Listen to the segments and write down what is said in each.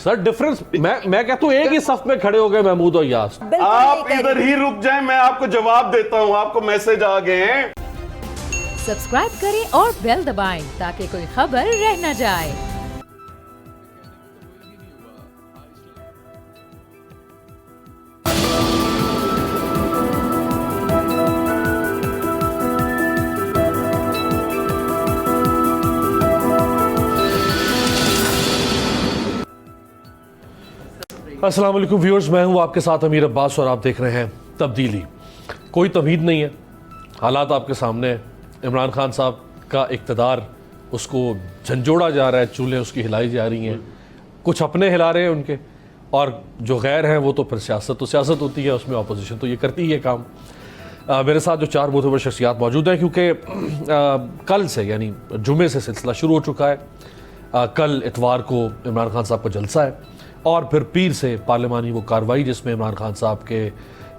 Sir difference मैं कहता हूँ एक ही सफ में खड़े हो गए महमूद और यास। आप इधर ही रुक जाएं, मैं आपको जवाब देता हूँ, आपको मैसेज आ गए हैं। सब्सक्राइब करें और बेल दबाएं ताकि कोई खबर रह न जाए। अस्सलाम वालेकुम व्यूअर्स, मैं हूं आपके साथ अमीर अब्बास और आप देख रहे हैं तब्दीली। कोई तमहीद नहीं है, हालात आपके सामने है। इमरान खान साहब का इक़्तिदार, उसको झंझोड़ा जा रहा है, चूल्हे उसकी हिलाई जा रही हैं, कुछ अपने हिला रहे हैं उनके, और जो गैर हैं वो तो फिर सियासत होती है, उसमें अपोजिशन तो ये करती ही है काम। मेरे साथ जो चार मोतबर शख्सियात मौजूद हैं, क्योंकि कल से यानी जुमे से सिलसिला शुरू हो चुका है। कल इतवार को इमरान खान साहब का जलसा है और फिर पीर से पार्लिमानी वो कार्रवाई जिसमें इमरान खान साहब के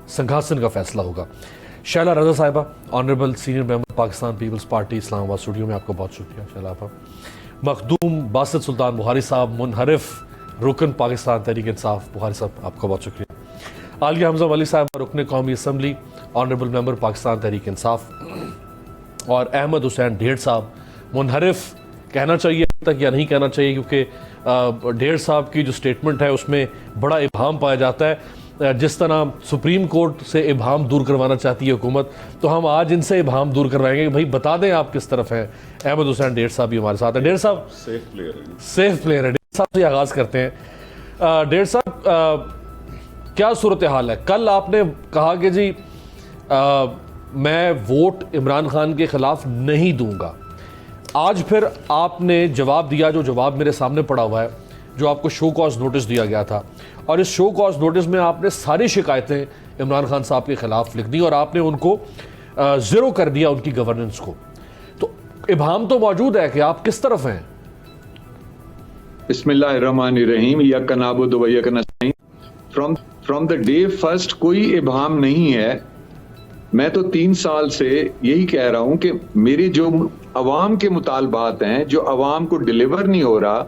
सिंहासन का फैसला होगा। Shaila Raza Sahiba, honourable senior member Pakistan Peoples Party Islamabad studio में, आपका बहुत शुक्रिया शैला आपा। मखदूम बासित सुल्तान बुखारी साहब, मुनहरिफ रुकन पाकिस्तान तहरीक इंसाफ बुखारी साहब, आपका बहुत शुक्रिया। आलिया हमजा वली साहब, रुकन कौमी assembly, honourable member Pakistan Tehreek Insaf. और अहमद हुसैन ढेर साहब, मुनहरिफ कहना चाहिए तक या नहीं कहना चाहिए, क्योंकि ढेर साहब की जो स्टेटमेंट है उसमें बड़ा इबाहम पाया जाता है। जिस तरह सुप्रीम कोर्ट से इबाहम दूर करवाना चाहती है हुकूमत, तो हम आज इनसे इबाहम दूर करवाएंगे कि भाई बता दें आप किस तरफ हैं। अहमद हुसैन ढेर साहब भी हमारे साथ हैं। ढेर साहब सेफ प्लेयर है। ढेर साहब से आगाज़ करते हैं। ढेर साहब, क्या सूरत हाल है? कल आपने कहा कि जी मैं वोट इमरान खान के खिलाफ नहीं दूंगा। आज फिर आपने जवाब दिया, जो जवाब मेरे सामने पड़ा हुआ है, जो आपको शो कॉज नोटिस दिया गया था, और इस शो कॉज नोटिस में आपने सारी शिकायतें इमरान खान साहब के खिलाफ लिख दी और आपने उनको ज़ीरो कर दिया, उनकी गवर्नेंस को। तो इबाहम तो मौजूद है कि आप किस तरफ हैं? बिस्मिल्लाहिर्रहमानिर्रहीम, यक्का नाबुदु व यक्का नस्तईन। फ्रॉम द डे फर्स्ट कोई इबाहम नहीं है। मैं तो 3 साल से यही कह रहा हूं कि मेरे जो अवाम के मुतालबात हैं, जो अवाम को डिलीवर नहीं हो रहा,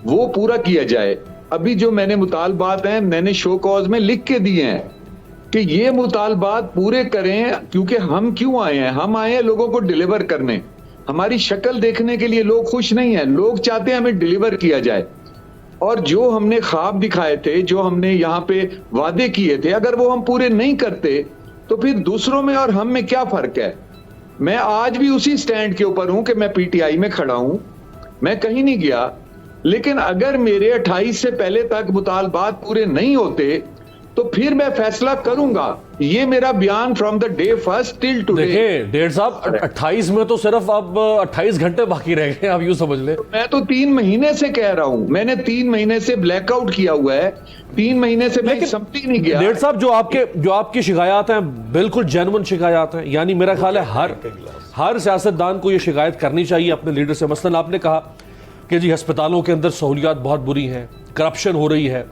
वो पूरा किया जाए। अभी जो मैंने मुतालबात हैं, मैंने शो कॉज में लिख के दिए हैं कि ये मुतालबात पूरे करें, क्योंकि हम क्यों आए हैं? हम आए हैं लोगों को डिलीवर करने। हमारी शक्ल देखने के लिए लोग खुश नहीं है, लोग चाहते हैं हमें डिलीवर किया जाए। और जो हमने ख्वाब दिखाए थे, जो हमने यहाँ पे वादे किए थे, अगर वो हम पूरे नहीं करते तो फिर दूसरों में और हम में क्या फर्क है? मैं आज भी उसी स्टैंड के ऊपर हूं कि मैं पीटीआई में खड़ा हूं, मैं कहीं नहीं गया। लेकिन अगर मेरे 28 से पहले तक मुतालबात पूरे नहीं होते तो फिर मैं फैसला करूंगा। ये मेरा बयान from the day first till today. देखिए ढेर साहब, 28 में तो सिर्फ अब 28 घंटे बाकी रह गए, आप यूं समझ ले। मैं तो 3 महीने से कह रहा हूं, मैंने 3 महीने से ब्लैकआउट किया हुआ है, 3 महीने से मैं समझ नहीं गया। ढेर साहब, जो आपकी शिकायत हैं बिल्कुल जेन्युइन शिकायत हैं, यानी मेरा ख्याल है हर सियासतदान को ये शिकायत करनी चाहिए अपने लीडर से। मसलन आपने कहा कि जी अस्पतालों के अंदर सहूलियात बहुत बुरी हैं, करप्शन हो रही है,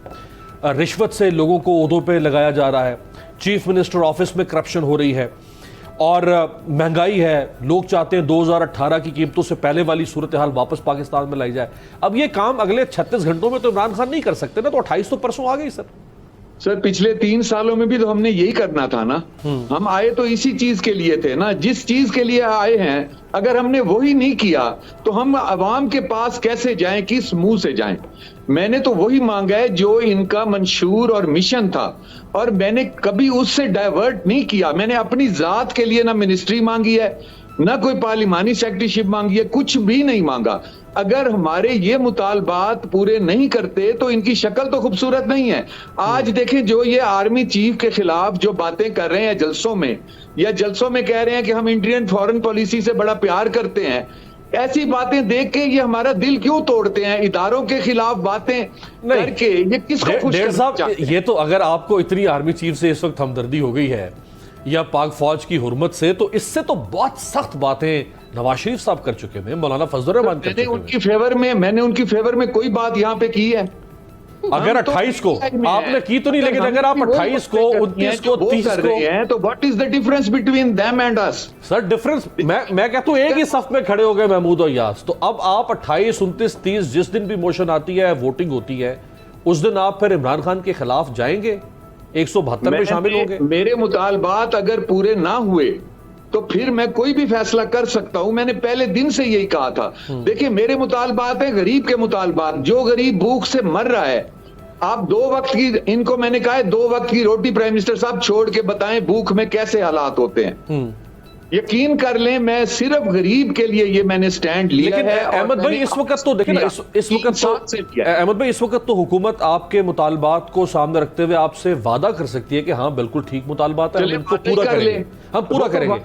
रिश्वत से लोगों को ओहदों पे लगाया जा रहा है, चीफ मिनिस्टर ऑफिस में करप्शन हो रही है, और महंगाई है। लोग चाहते हैं 2018 की कीमतों से पहले वाली सूरत हाल वापस पाकिस्तान में लाई जाए। अब ये काम अगले 36 घंटों में तो इमरान खान नहीं कर सकते ना, तो 28 तो परसों आ गई सर। पिछले 3 सालों में भी तो हमने यही करना था ना। हम आए तो इसी चीज के लिए थे ना, जिस चीज के लिए आए हैं। अगर हमने वही नहीं किया तो हम अवाम के पास कैसे जाएं, किस मुंह से जाएं? मैंने तो वही मांगा है जो इनका मंशूर और मिशन था, और मैंने कभी उससे डाइवर्ट नहीं किया। मैंने अपनी जात के लिए ना मिनिस्ट्री मांगी है, ना कोई पार्लिमानी सेक्रेटरीशिप मांगी है, कुछ भी नहीं मांगा। अगर हमारे ये मुतालबात पूरे नहीं करते तो इनकी शक्ल तो खूबसूरत नहीं है। आज देखें, जो ये आर्मी चीफ के खिलाफ जो बातें कर रहे हैं जलसों में कह रहे हैं कि हम इंडियन फॉरेन पॉलिसी से बड़ा प्यार करते हैं। ऐसी बातें देख के ये हमारा दिल क्यों तोड़ते हैं? इदारों के खिलाफ बातें करके ये किसको खुश करना चाहते हैं? ये तो अगर आपको इतनी आर्मी चीफ से इस वक्त हमदर्दी हो गई है या पाक फौज की हुर्मत से, तो इससे तो बहुत सख्त बातें नवाज शरीफ साहब कर चुके हैं, मौलाना फजल रहमान कर चुके हैं। मैंने उनकी फेवर में कोई बात यहाँ पे की है? अगर 28 को आपने की तो नहीं, लेकिन अगर आप 28 को 29 को 30 कर रहे हैं तो what is the difference between them and us? Sir difference मैं कहता हूं एक ही सफ में खड़े हो गए महमूद और यास। तो अब आप 28 29 30 जिस दिन भी मोशन आती है, वोटिंग होती है, उस दिन आप फिर इमरान खान के खिलाफ जाएंगे, 172 में शामिल होंगे? मेरे मुतालबात अगर पूरे ना हुए तो फिर मैं कोई भी फैसला कर सकता हूं। मैंने पहले दिन से यही कहा था। देखिए, मेरे मुतालबात है गरीब के मुतालबात। जो गरीब भूख से मर रहा है, आप 2 वक्त की, इनको मैंने कहा है 2 वक्त की रोटी प्राइम मिनिस्टर साहब छोड़ के बताएं भूख में कैसे हालात होते हैं। यकीन कर लें, मैं सिर्फ गरीब के लिए ये मैंने स्टैंड लिया लेकिन है। अहमद भाई इस वक्त तो देखें ना, इस वक्त तो अहमद भाई इस वक्त तो हुकूमत आपके मुतालबात को सामने रखते हुए आपसे वादा कर सकती है कि हाँ बिल्कुल ठीक मुतालबात है, हम इनको पूरा करेंगे, हम पूरा करेंगे।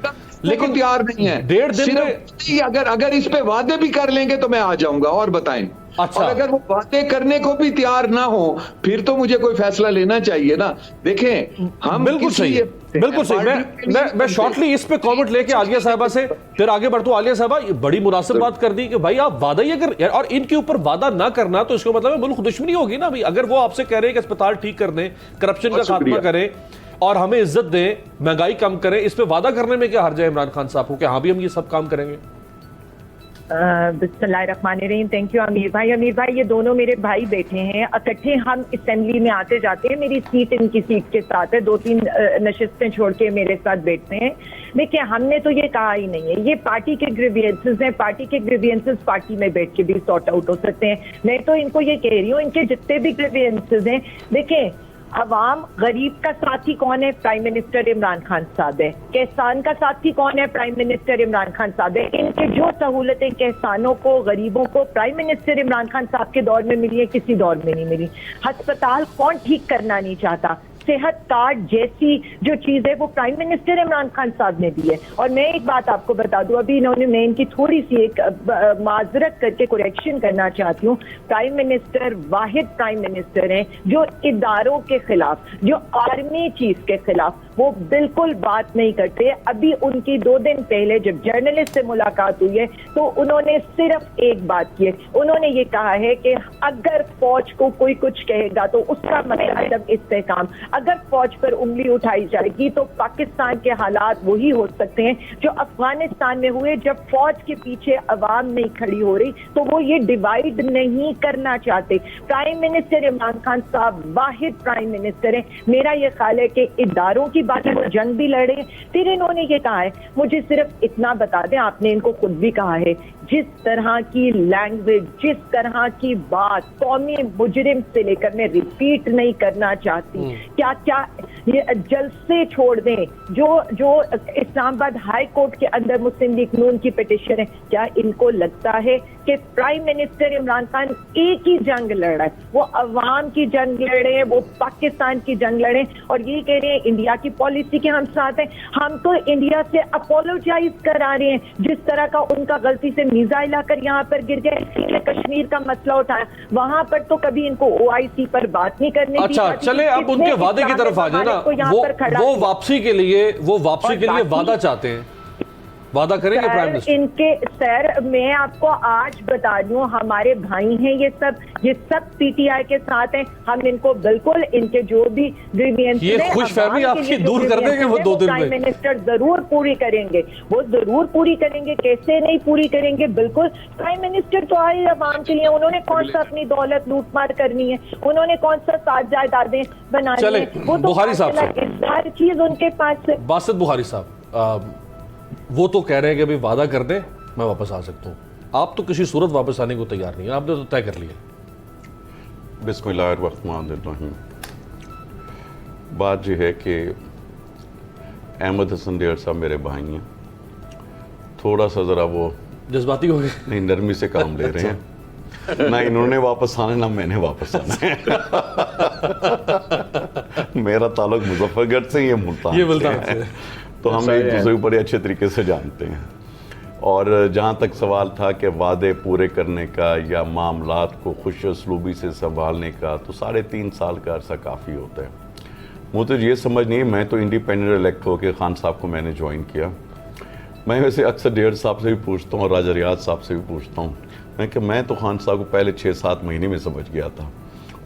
लेकिन तैयार नहीं है। 1.5 दिन में अगर इस पे वादे भी कर लेंगे तो मैं आ जाऊंगा और बताएं। अच्छा। और अगर वो वादे करने को भी तैयार ना हो फिर तो मुझे कोई फैसला लेना चाहिए ना। देखें, हम बिल्कुल सही है, बिल्कुल सही। मैं शॉर्टली इस पे कमेंट लेके आलिया साहबा से फिर आगे बढ़ता हूं। आलिया साहबा, ये बड़ी मुनासिब बात कर दी कि भाई आप वादा ही अगर, और इनके ऊपर वादा ना करना तो इसका मतलब मुल्क दुश्मनी होगी ना भाई। अगर वो आपसे कह रहे हैं कि अस्पताल ठीक कर दें, करप्शन का खात्मा करें और हमें इज्जत दें, महंगाई कम करें, इस पे वादा करने में क्या हर्ज है इमरान खान साहब को कि हाँ भी हम ये सब काम करेंगे? बिस्मिल्लाहिर्रहमानिर्रहीम। थैंक यू अमीर भाई। अमीर भाई, ये दोनों मेरे भाई बैठे हैं, इकट्ठे हम असेंबली में आते जाते हैं। मेरी सीट इनकी सीट के साथ है, 2-3 नशिस्तें छोड़ के मेरे साथ बैठते हैं। देखिए, हमने तो ये कहा ही नहीं है, ये पार्टी के ग्रीवियंसेस हैं। पार्टी के ग्रीवियंसेस पार्टी में बैठ के भी सॉर्ट आउट हो सकते हैं। मैं तो इनको ये कह रही हूँ, इनके जितने भी ग्रीवियंसेस हैं, देखें, अवाम गरीब का साथी कौन है? प्राइम मिनिस्टर इमरान खान साहब है। किसान का साथी कौन है? प्राइम मिनिस्टर इमरान खान साहब है। इनके जो सहूलतें किसानों को, गरीबों को प्राइम मिनिस्टर इमरान खान साहब के दौर में मिली है, किसी दौर में नहीं मिली। अस्पताल कौन ठीक करना नहीं चाहता? सेहत कार्ड जैसी जो चीज है वो प्राइम मिनिस्टर इमरान खान साहब ने दी है। और मैं एक बात आपको बता दूं, अभी मैं इनकी थोड़ी सी एक माजरत करके करेक्शन करना चाहती हूँ। प्राइम मिनिस्टर वाहिद प्राइम मिनिस्टर हैं जो इदारों के खिलाफ, जो आर्मी चीफ के खिलाफ वो बिल्कुल बात नहीं करते। अभी उनकी 2 दिन पहले जब जर्नलिस्ट से मुलाकात हुई है तो उन्होंने सिर्फ एक बात की है, उन्होंने ये कहा है कि अगर फौज को कोई कुछ कहेगा तो उसका मतलब इस्तेकाम। अगर फौज पर उंगली उठाई जाएगी तो पाकिस्तान के हालात वही हो सकते हैं जो अफगानिस्तान में हुए, जब फौज के पीछे अवाम नहीं खड़ी हो रही। तो वो ये डिवाइड नहीं करना चाहते। प्राइम मिनिस्टर इमरान खान साहब वाहिद प्राइम मिनिस्टर है। मेरा ये ख्याल है कि इदारों की बात है, वो जंग भी लड़े। फिर इन्होंने ये कहा है, मुझे सिर्फ इतना बता दें, आपने इनको खुद भी कहा है, जिस तरह की लैंग्वेज, जिस तरह की बात कौमी मुजरिम से लेकर, मैं रिपीट नहीं करना चाहती, क्या क्या ये जलसे छोड़ दें। जो इस्लामाबाद हाई कोर्ट के अंदर मुस्लिम लीग नून की पिटीशन है, क्या इनको लगता है कि प्राइम मिनिस्टर इमरान खान एक ही जंग लड़ रहा है? वो अवाम की जंग लड़े, वो पाकिस्तान की जंग लड़े और ये कह रहे हैं इंडिया की पॉलिसी के हम साथ हैं। हम तो इंडिया से अपोलोजाइज करा रहे हैं, जिस तरह का उनका गलती से मिसाइल आकर यहाँ पर गिर गया, इसीलिए कश्मीर का मसला उठाया। वहां पर तो कभी इनको OIC पर बात नहीं करने की। अच्छा, चले अब उनके वादे की तरफ आ जाए ना। वो वापसी के लिए वादा चाहते हैं, वादा करेंगे प्राइम मिनिस्टर? इनके सर, मैं आपको आज बता दूं, हमारे भाई हैं ये सब PTI के साथ हैं। हम इनको बिल्कुल इनके जो भी ग्रीवियंस, ये खुशफहमी आपकी दूर कर देंगे वो 2 दिन में। प्राइम मिनिस्टर जरूर पूरी करेंगे, वो जरूर पूरी करेंगे। कैसे नहीं पूरी करेंगे? बिल्कुल। प्राइम मिनिस्टर तो आए अवाम के लिए, उन्होंने कौन सा अपनी दौलत लूटमार करनी है, उन्होंने कौन सा साथ जायदादें बनानी है? वो तो बुखारी साहब, हर चीज उनके पास है। बासित बुखारी साहब, वो तो कह रहे हैं कि भाई वादा कर दें मैं वापस आ सकता हूँ, आप तो किसी सूरत वापस आने को तैयार नहीं है, आपने तो तय कर लिया। बिस्मिल्लाहिर्रहमानिर्रहीम। बात यह है कि अहमद हसन डेर साहब मेरे भाई हैं, थोड़ा सा ज़रा वो जज्बाती हो गए, नहीं नरमी से काम ले रहे हैं। ना इन्होंने वापस आना ना मैंने वापस आना है। मेरा ताल्लुक मुजफ्फरगढ़ से, ये मुल्तान से है, तो हम एक दूसरे को बड़े अच्छे तरीके से जानते हैं। और जहाँ तक सवाल था कि वादे पूरे करने का या मामलात को खुश उसलूबी से संभालने का, तो 3.5 साल का अरसा काफ़ी होता है। मुझे तो ये समझ नहीं है, मैं तो इंडिपेंडेंट इलेक्ट होकर खान साहब को मैंने ज्वाइन किया। मैं वैसे अक्सर डेढ़ साहब से भी पूछता हूँ और राजा रियाज साहब से भी पूछता हूँ, मैं तो खान साहब को पहले 6-7 महीने में समझ गया था।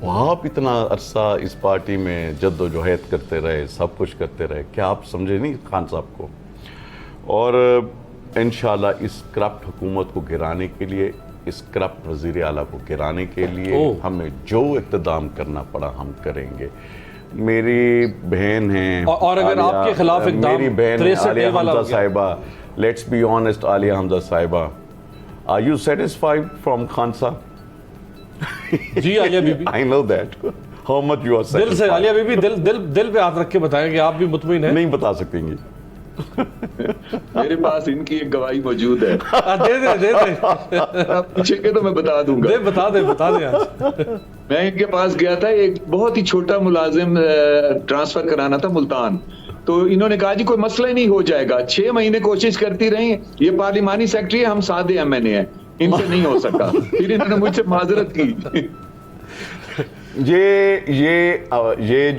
आप इतना अरसा इस पार्टी में जद्दोजहद करते रहे, सब कुछ करते रहे, क्या आप समझे नहीं खान साहब को? और इंशाल्लाह इस करप्ट हुकूमत को गिराने के लिए इस करप्ट वज़ीर आला को गिराने के लिए हमें जो इक़्तिदाम करना पड़ा हम करेंगे। मेरी बहन है और अगर आपके खिलाफ मेरी बहन है Aliya Hamza Sahiba, let's be honest, Aliya Hamza Sahiba, are you satisfied from Khan Sahab? जी Aliya Bibi, I know that how much you are satisfied. दिल से आलिया बीबी, दिल पे हाथ रख के बताएं कि आप भी मुतमईन हैं। नहीं बता सकेंगी। मेरे पास इनकी एक गवाही मौजूद है। दे आप पूछेंगे तो मैं बता दूंगा। बता दे आज। मैं इनके पास गया था, एक बहुत ही छोटा मुलाजिम ट्रांसफर कराना था मुल्तान, तो इन्होंने कहा जी कोई मसला ही नहीं, हो जाएगा। 6 महीने कोशिश करती रही, ये पार्लिमानी सेक्रेटरी है, हम सादे MNA हैं, इनसे नहीं हो सका। फिर इन्होंने मुझसे माजरत की। ये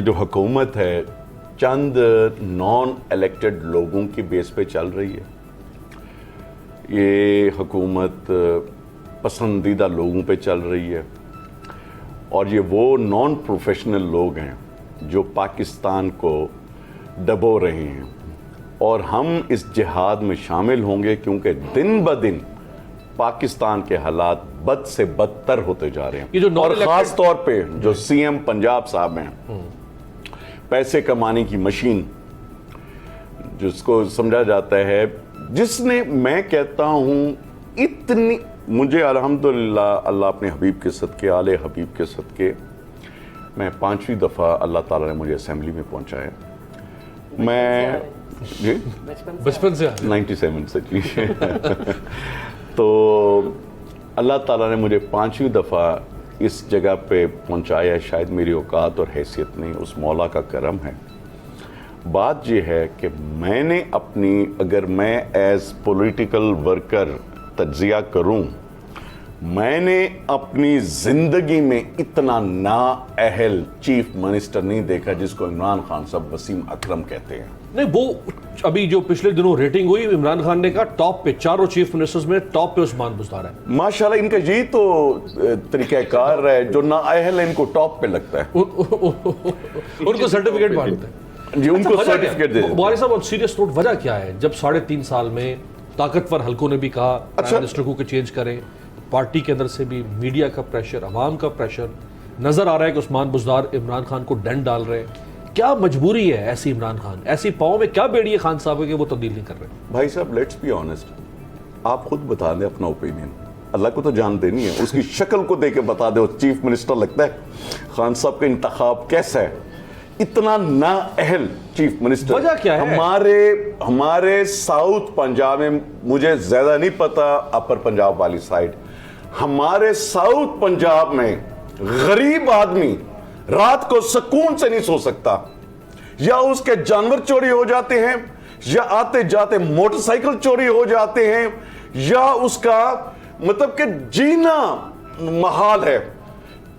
जो हुकूमत है चंद नॉन इलेक्टेड लोगों की बेस पे चल रही है। ये हुकूमत पसंदीदा लोगों पे चल रही है और ये वो नॉन प्रोफेशनल लोग हैं जो पाकिस्तान को दबो रहे हैं और हम इस जिहाद में शामिल होंगे क्योंकि दिन ब दिन पाकिस्तान के हालात बद से बदतर होते जा रहे हैं। और ख़ास तौर पे जो CM पंजाब साहब हैं, पैसे कमाने की मशीन जिसको समझा जाता है, जिसने, मैं कहता हूं इतनी, मुझे अल्हम्दुलिल्लाह अल्लाह अपने हबीब के सदके, आले हबीब के सदके, मैं 5वीं दफ़ा अल्लाह ताला ने मुझे असेंबली में पहुंचाया। मैं जी बचपन से 97 से जी तो अल्लाह ताला ने मुझे 5वीं दफ़ा इस जगह पे पहुंचाया। शायद मेरी औकात और हैसियत नहीं, उस मौला का करम है। बात यह है कि मैंने अपनी, अगर मैं एज पॉलिटिकल वर्कर तज्जिया करूं, मैंने अपनी ज़िंदगी में इतना नाअहल चीफ मिनिस्टर नहीं देखा जिसको इमरान खान साहब वसीम अकरम कहते हैं। नहीं, वो अभी जो पिछले दिनों रेटिंग हुई, इमरान खान ने कहा टॉप पे, चारों चीफ मिनिस्टर्स में टॉप पे उस्मान बुज़दार है। माशाल्लाह, इनका यही तो तरीक़ाकार है, जो नाअहल है इनको टॉप पे लगता है। उनको सर्टिफिकेट बांटते हैं जी, उनको सर्टिफिकेट दे देते हैं। बुखारी साहब, अब सीरियस नोट, वजह क्या है जब 3.5 साल में ताकतवर हल्कों ने भी कहा प्राइम मिनिस्टर को चेंज करें, पार्टी के अंदर से भी मीडिया का प्रेशर, अवाम का प्रेशर, नजर आ रहा है कि उस्मान बुज़दार इमरान खान को डंड डाल रहे हैं। क्या मजबूरी है ऐसी इमरान खान, ऐसी पाँव में क्या बेड़ी है खान साहब के वो तब्दील नहीं कर रहे? भाई साहब, लेट्स बी ऑनेस्ट, आप खुद बता दें अपना ओपिनियन। अल्लाह को तो जानते नहीं है, उसकी शक्ल को देख के बता दे चीफ मिनिस्टर लगता है। खान साहब का इंतखाब कैसा है? इतना नाअहल चीफ मिनिस्टर। वजह क्या है? हमारे साउथ पंजाब में, मुझे ज्यादा नहीं पता अपर पंजाब वाली साइड, हमारे साउथ पंजाब में गरीब आदमी रात को सुकून से नहीं सो सकता, या उसके जानवर चोरी हो जाते हैं, या आते जाते मोटरसाइकिल चोरी हो जाते हैं, या उसका मतलब कि जीना महाल है।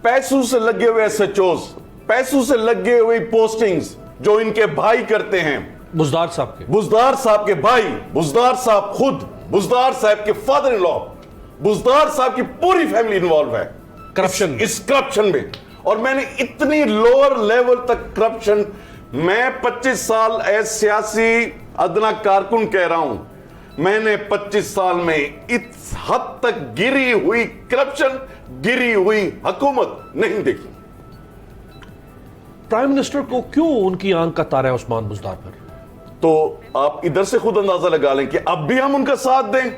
पैसों से लगे हुए SHOs, पैसों से लगे हुए पोस्टिंग्स जो इनके भाई करते हैं, बुज़दार साहब के भाई, बुज़दार साहब खुद, बुज़दार साहब के फादर इन लॉ, बुज़दार साहब की पूरी फैमिली इन्वॉल्व है करप्शन, इस करप्शन में। और मैंने इतनी लोअर लेवल तक करप्शन, मैं 25 साल एज सियासी अदना कारकुन कह रहा हूं, मैंने 25 साल में इस हद तक गिरी हुई करप्शन, गिरी हुई हुकूमत नहीं देखी। प्राइम मिनिस्टर को क्यों उनकी आंख का तारा है उस्मान बुज़दार पर? तो आप इधर से खुद अंदाजा लगा लें कि अब भी हम उनका साथ दें।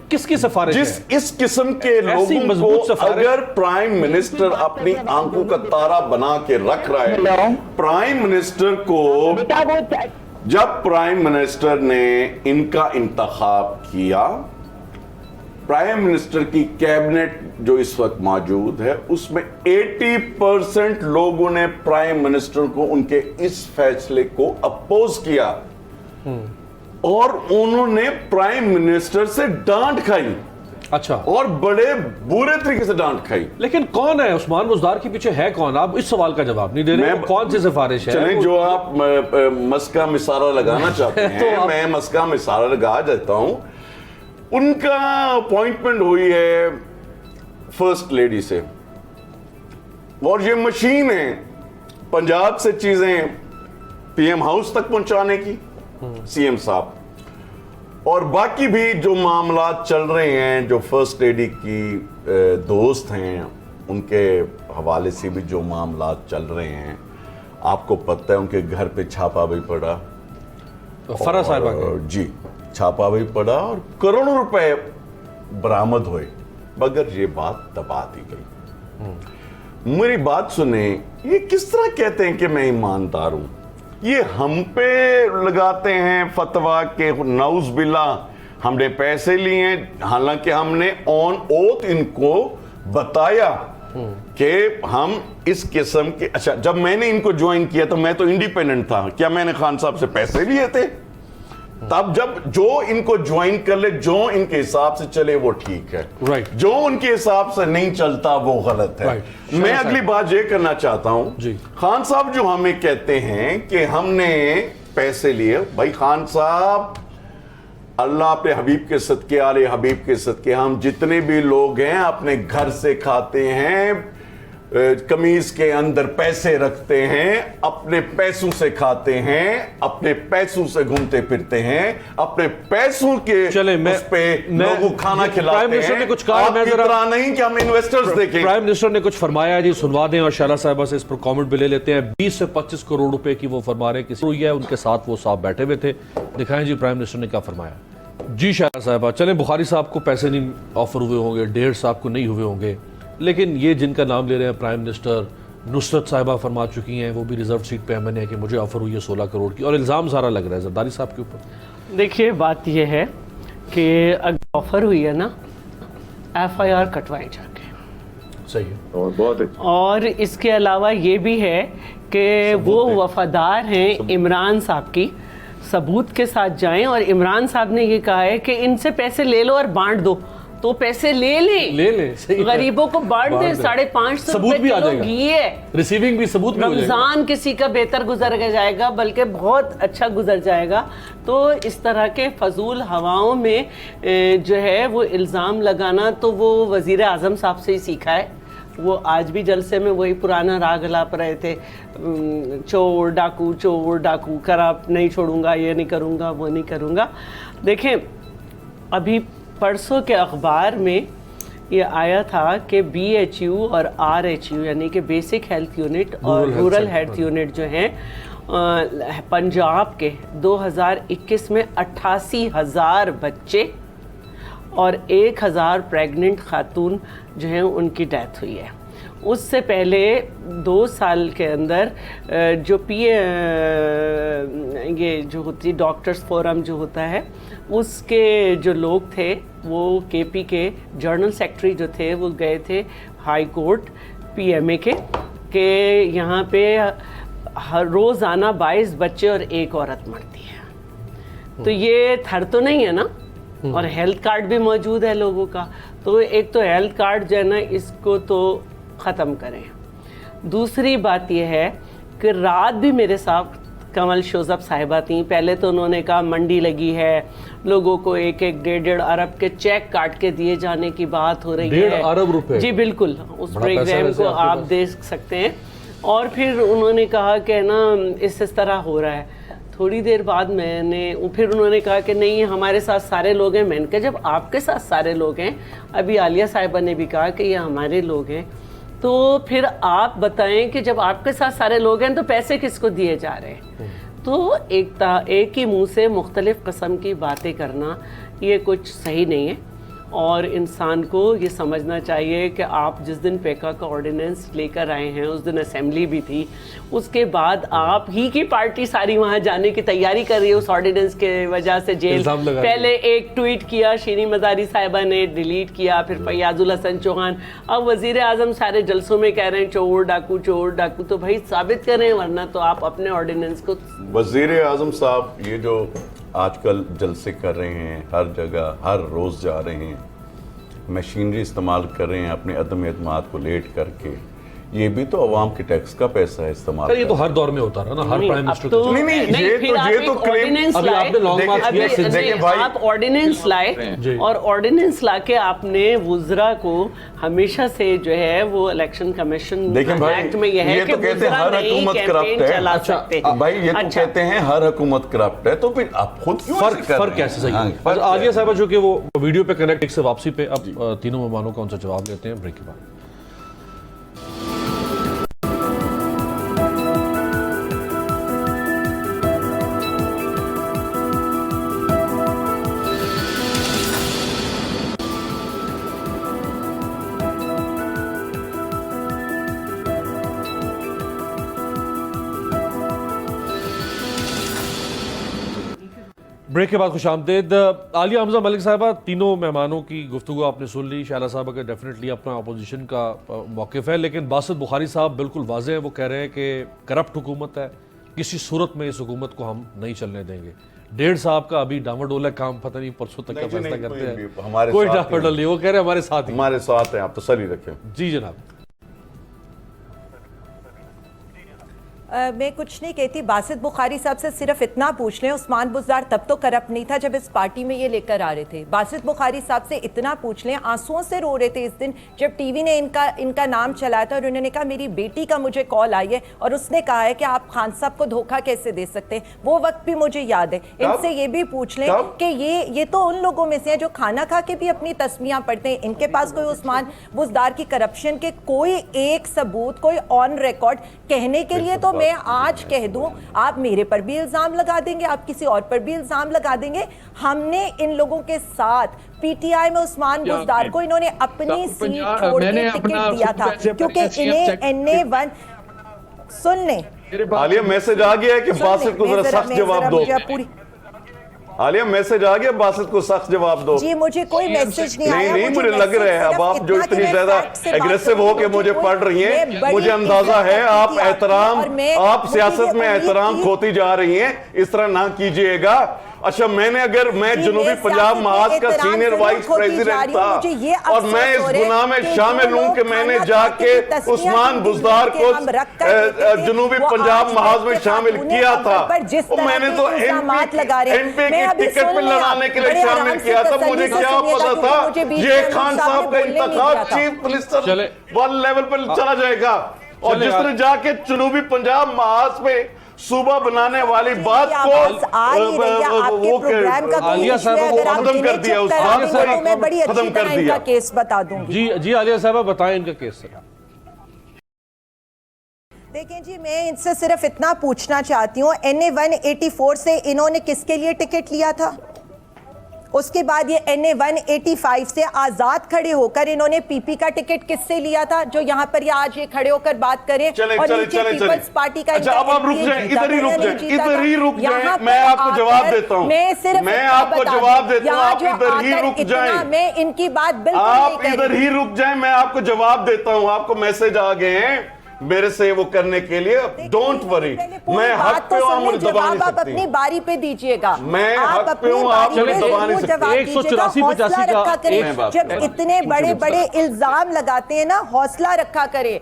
किसकी सिफारिश है? इस किस्म के लोगों को अगर प्राइम मिनिस्टर अपनी आंखों का तारा बना के रख रहा है, प्राइम मिनिस्टर को, जब प्राइम मिनिस्टर ने इनका इंतखाब किया, प्राइम मिनिस्टर की कैबिनेट जो इस वक्त मौजूद है उसमें 80% लोगों ने प्राइम मिनिस्टर को उनके इस फैसले को अपोज किया और उन्होंने प्राइम मिनिस्टर से डांट खाई। अच्छा, और बड़े बुरे तरीके से डांट खाई। लेकिन कौन है उस्मान बुज़दार के पीछे, है कौन? आप इस सवाल का जवाब नहीं दे रहे। कौन सी सिफारिश है? चलें, जो आप मस्का मिसारा लगाना चाहते हैं तो मैं मस्का मिसारा लगा देता हूं। उनका अपॉइंटमेंट हुई है फर्स्ट लेडी से, और ये मशीन है पंजाब से चीजें PM हाउस तक पहुंचाने की, CM साहब, और बाकी भी जो मामला चल रहे हैं, जो फर्स्ट लेडी की दोस्त हैं उनके हवाले से भी जो मामला चल रहे हैं, आपको पता है उनके घर पे छापा भी पड़ा, फरा साहिबा के जी छापा भी पड़ा और करोड़ों रुपए बरामद हुए, मगर ये बात दबा दी गई। मेरी बात सुने, ये किस तरह कहते हैं कि मैं ईमानदार हूं? ये हम पे लगाते हैं फतवा के नौज बिल्ला हमने पैसे लिए हैं, हालांकि हमने ऑन ओथ इनको बताया कि हम इस किस्म के। अच्छा, जब मैंने इनको ज्वाइन किया तो मैं तो इंडिपेंडेंट था, क्या मैंने खान साहब से पैसे लिए थे? तब जब जो इनको ज्वाइन कर ले, जो इनके हिसाब से चले वो ठीक है, राइट। जो उनके हिसाब से नहीं चलता वो गलत है। राइट। मैं अगली बात ये करना चाहता हूं जी। खान साहब जो हमें कहते हैं कि हमने पैसे लिए, भाई खान साहब अल्लाह पे हबीब के सदके, आले हबीब के सदके, हम जितने भी लोग हैं अपने घर से खाते हैं, कमीज के अंदर पैसे रखते हैं, अपने पैसों से खाते हैं, अपने पैसों से घूमते फिरते हैं, अपने पैसों के चले मैं उस पे लोगों को खाना खिलाते प्राइम मिनिस्टर हैं। ने कुछ कहा, आपकी तरह नहीं कि हम इन्वेस्टर्स देखें। प्राइम मिनिस्टर ने कुछ फरमाया जी, सुनवा दें और शाला साहिबा से इस पर कमेंट भी ले लेते हैं। 20 से 25 करोड़ रुपए की वो फरमा रहे हैं, किसी हुई है उनके साथ वो साहब बैठे हुए थे, दिखाएं जी प्राइम मिनिस्टर ने क्या फरमाया। जी शाला साहिबा, चलें बुखारी साहब को पैसे नहीं ऑफर हुए होंगे, ढेर साहब को नहीं हुए होंगे, लेकिन ये जिनका नाम ले रहे हैं प्राइम मिनिस्टर, नुसरत साहिबा फरमा चुकी हैं, वो भी रिजर्व सीट पे एमएनए कि मुझे ऑफर हुई है 16 करोड़ की, और इल्ज़ाम सारा लग रहा है जरदारी साहब के ऊपर। देखिए बात ये है कि अगर ऑफर हुई है ना, एफआईआर कटवाएं जाके। सही है। और बहुत और इसके अलावा ये भी है कि वो वफादार हैं इमरान साहब की, सबूत के साथ जाएं। और इमरान साहब ने ये कहा है कि इनसे पैसे ले लो और बांट दो, तो पैसे ले ले सही है। गरीबों को बांट दे। 550 सबूत भी आ किलो जाएगा, घी है, रिसीविंग भी सबूत भी हो जाएगा। रमजान किसी का बेहतर गुजर जाएगा, बल्कि बहुत अच्छा गुजर जाएगा। तो इस तरह के फजूल हवाओं में जो है वो इल्ज़ाम लगाना, तो वो वज़ीर आज़म साहब से ही सीखा है। वो आज भी जलसे में वही पुराना राग लाप रहे थे, चोर डाकू कर, आप नहीं छोड़ूंगा, ये नहीं करूंगा, वो नहीं करूंगा। देखें, अभी परसों के अखबार में ये आया था कि BHU और RHU यानी कि बेसिक हेल्थ यूनिट और रूरल हेल्थ यूनिट जो हैं पंजाब के 2021 में 88,000 बच्चे और 1,000 प्रेग्नेंट खातून जो हैं उनकी डेथ हुई है। उससे पहले 2 साल के अंदर जो ये जो होती डॉक्टर्स फोरम जो होता है, उसके जो लोग थे वो KP के जर्नल सेक्रेटरी जो थे वो गए थे हाई कोर्ट PMA के यहाँ पे हर रोज़ाना 22 बच्चे और 1 औरत मरती है। तो ये थर तो नहीं है ना, और हेल्थ कार्ड भी मौजूद है लोगों का। तो एक तो हेल्थ कार्ड जो है ना, इसको तो ख़त्म करें। दूसरी बात यह है कि रात भी मेरे साथ कमल शोजब साहिबा थी। पहले तो उन्होंने कहा मंडी लगी है, लोगों को 1-1 अरब के चेक काट के दिए जाने की बात हो रही है। 1.5 अरब रुपए? जी बिल्कुल, उस प्रोग्राम को आप देख सकते हैं। और फिर उन्होंने कहा कि ना इस तरह हो रहा है। थोड़ी देर बाद फिर उन्होंने कहा कि नहीं हमारे साथ सारे लोग हैं। मैंने कहा जब आपके साथ सारे लोग हैं, अभी आलिया साहिबा ने भी कहा कि ये हमारे लोग हैं, तो फिर आप बताएं कि जब आपके साथ सारे लोग हैं तो पैसे किसको दिए जा रहे हैं? तो एक ही मुंह से मुख्तलिफ किस्म की बातें करना ये कुछ सही नहीं है। और इंसान को ये समझना चाहिए कि आप जिस दिन पेका का ऑर्डिनेंस लेकर आए हैं उस दिन असेंबली भी थी, उसके बाद आप ही की पार्टी सारी वहाँ जाने की तैयारी कर रही है उस ऑर्डिनेंस के वजह से जेल। पहले एक ट्वीट किया शीरी मज़ारी साहिबा ने, डिलीट किया, फिर फैयाजुल हसन चौहान, अब वज़ीर आज़म सारे जलसों में कह रहे हैं चोर डाकू। तो भाई साबित करें, वरना तो आप अपने ऑर्डिनेंस को। वज़ीर आज़म साहब ये जो आजकल जलसे कर रहे हैं, हर जगह हर रोज़ जा रहे हैं, मशीनरी इस्तेमाल कर रहे हैं अपने अदम एतमाद को लेट करके, ये भी तो अवाम के टैक्स का पैसा है इस्तेमाल। ये तो हर दौर में होता रहा ना, हर प्राइम मिनिस्टर को। नहीं, ये तो क्लेम अभी आपने लॉन्ग मार्च किया, देखिए भाई, आप ऑर्डिनेंस लाए और ऑर्डिनेंस लाके आपने वुज़रा को हमेशा से जो है वो इलेक्शन कमीशन एक्ट में यह है कि तो कहते हैं हर हुकूमत करप्ट है। अच्छा भाई ये तो कहते हैं हर हुकूमत करप्ट है, तो फिर आप खुद फर्क कैसे सही है? अच्छा, आलिया साहबा जो कि वो वीडियो पे कनेक्ट एक से वापसी पे अब तीनों मेहमानों का उनसे जवाब लेते हैं ब्रेक के बाद। ब्रेक के बाद खुशामदीद। आलिया हमजा मलिक साहबा, तीनों मेहमानों की गुफ्तगू आपने सुन ली। शैला साहबा का डेफिनेटली अपना अपोजिशन का मौक़िफ़ है, लेकिन बासित बुखारी साहब बिल्कुल वाज़ेह हैं। वो कह रहे हैं कि करप्ट हुकूमत है, किसी सूरत में इस हुकूमत को हम नहीं चलने देंगे। डेढ़ साहब का अभी डामाडोल है, काम पता नहीं परसों तक का फैसला करते हैं, कोई डामाडोल नहीं। वो कह रहे हैं हमारे साथ हैं, आप तसल्ली रखें। जी जनाब। मैं कुछ नहीं कहती, बासित बुखारी साहब से सिर्फ इतना पूछ लें, उस्मान बुज़दार तब तो करप्ट नहीं था जब इस पार्टी में ये लेकर आ रहे थे। बासित बुखारी साहब से इतना पूछ लें, आंसुओं से रो रहे थे इस दिन जब टीवी ने इनका नाम चलाया था और उन्होंने कहा मेरी बेटी का मुझे कॉल आई है और उसने कहा है कि आप खान साहब को धोखा कैसे दे सकते हैं। वो वक्त भी मुझे याद है। इनसे ये भी पूछ लें कि ये तो उन लोगों में से है जो खाना खा के भी अपनी तस्मियाँ पढ़ते हैं। इनके पास कोई उस्मान बुज़दार की करप्शन के कोई एक सबूत, कोई ऑन रिकॉर्ड कहने के लिए तो मैं आज कह दूं, आप मेरे पर भी इल्जाम लगा देंगे, आप किसी और पर भी इल्जाम लगा देंगे। हमने इन लोगों के साथ पीटीआई में उस्मान बुज़दार को इन्होंने अपनी सीट छोड़ के टिकट दिया था क्योंकि इन्हें NA1 सुन लें। आलिया मैसेज आ गया है कि बासित को जरा सख्त जवाब दो। आलिया मैसेज आ गया, बासित को सख्त जवाब दो। जी मुझे कोई मैसेज नहीं आया। नहीं मुझे लग रहा है अब आप जो इतनी ज्यादा एग्रेसिव हो के मुझे पढ़ रही हैं, मुझे अंदाजा है आप सियासत में एहतराम खोती जा रही हैं। इस तरह ना कीजिएगा। अच्छा, मैं जनूबी पंजाब महाज का सीनियर वाइस प्रेसिडेंट था और मैं इस गुनाह में शामिल हूं कि मैंने जाके उस्मान बुज़दार को जनूबी पंजाब महाज में शामिल किया था। मैंने तो एमपी की टिकट पे लड़ाने के लिए शामिल किया था। मुझे क्या पता था ये खान साहब का इंतखाब चीफ मिनिस्टर वाले लेवल पर चला जाएगा। और जिस तरह जाके जनूबी पंजाब महाज में सूबा बनाने वाली बात को आलिया साहब को खत्म कर दिया, उस बात को मैं बड़ी अच्छी तरह इनका केस बता दूंगी। जी आलिया साहब बताएं इनका केस। देखें जी, मैं इनसे सिर्फ इतना पूछना चाहती हूँ, NA184 से इन्होंने किसके लिए टिकट लिया था? उसके बाद ये NA185 से आजाद खड़े होकर इन्होंने पीपी का टिकट किससे लिया था, जो यहाँ पर ये आज ये खड़े होकर बात करें। और नीचे पीपल्स पार्टी का अच्छा, अब आप रुक जाएं, इधर ही रुक जाएं, मैं आपको जवाब देता हूँ। मैं आपको जवाब देता हूँ, आप इधर ही रुक जाएं। मैं इनकी बात बिल्कुल आप इधर ही रुक जाएं, मैं आपको जवाब देता हूँ। आपको मैसेज आ गए हैं मेरे से वो करने के लिए, डोंट वरी, मैं हक पे हूं, मुझे दबा नहीं सकती। आप अपनी बारी पे दीजिएगा, मैं हक पे हूं, आप मुझे दबा नहीं सकते। 184-85 जब इतने बड़े बड़े इल्जाम लगाते हैं ना, हौसला रखा करे,